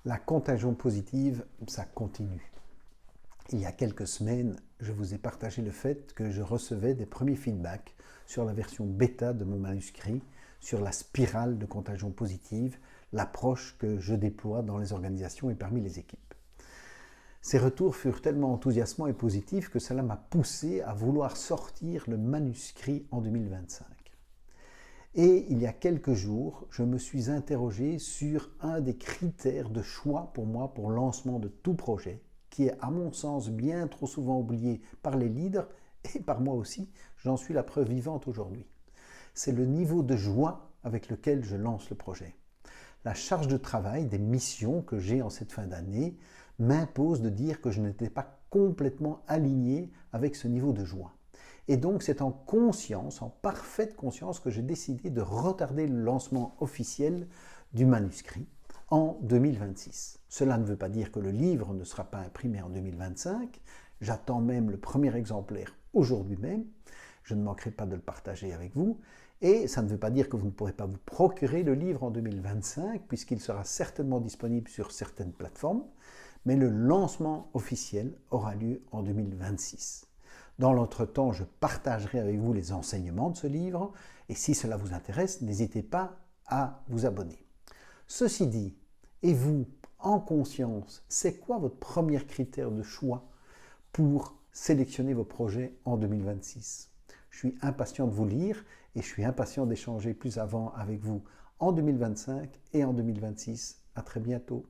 La contagion positive, ça continue. Il y a quelques semaines, je vous ai partagé le fait que je recevais des premiers feedbacks sur la version bêta de mon manuscrit, sur la spirale de contagion positive, l'approche que je déploie dans les organisations et parmi les équipes. Ces retours furent tellement enthousiasmants et positifs que cela m'a poussé à vouloir sortir le manuscrit en 2025. Et il y a quelques jours, je me suis interrogé sur un des critères de choix pour moi pour le lancement de tout projet, qui est à mon sens bien trop souvent oublié par les leaders et par moi aussi, j'en suis la preuve vivante aujourd'hui. C'est le niveau de joie avec lequel je lance le projet. La charge de travail des missions que j'ai en cette fin d'année m'impose de dire que je n'étais pas complètement aligné avec ce niveau de joie. Et donc c'est en conscience, en parfaite conscience, que j'ai décidé de retarder le lancement officiel du manuscrit en 2026. Cela ne veut pas dire que le livre ne sera pas imprimé en 2025. J'attends même le premier exemplaire aujourd'hui même. Je ne manquerai pas de le partager avec vous. Et ça ne veut pas dire que vous ne pourrez pas vous procurer le livre en 2025, puisqu'il sera certainement disponible sur certaines plateformes. Mais le lancement officiel aura lieu en 2026. Dans l'entretemps, je partagerai avec vous les enseignements de ce livre, et si cela vous intéresse, n'hésitez pas à vous abonner. Ceci dit, et vous, en conscience, c'est quoi votre premier critère de choix pour sélectionner vos projets en 2026? Je suis impatient de vous lire et je suis impatient d'échanger plus avant avec vous en 2025 et en 2026. À très bientôt.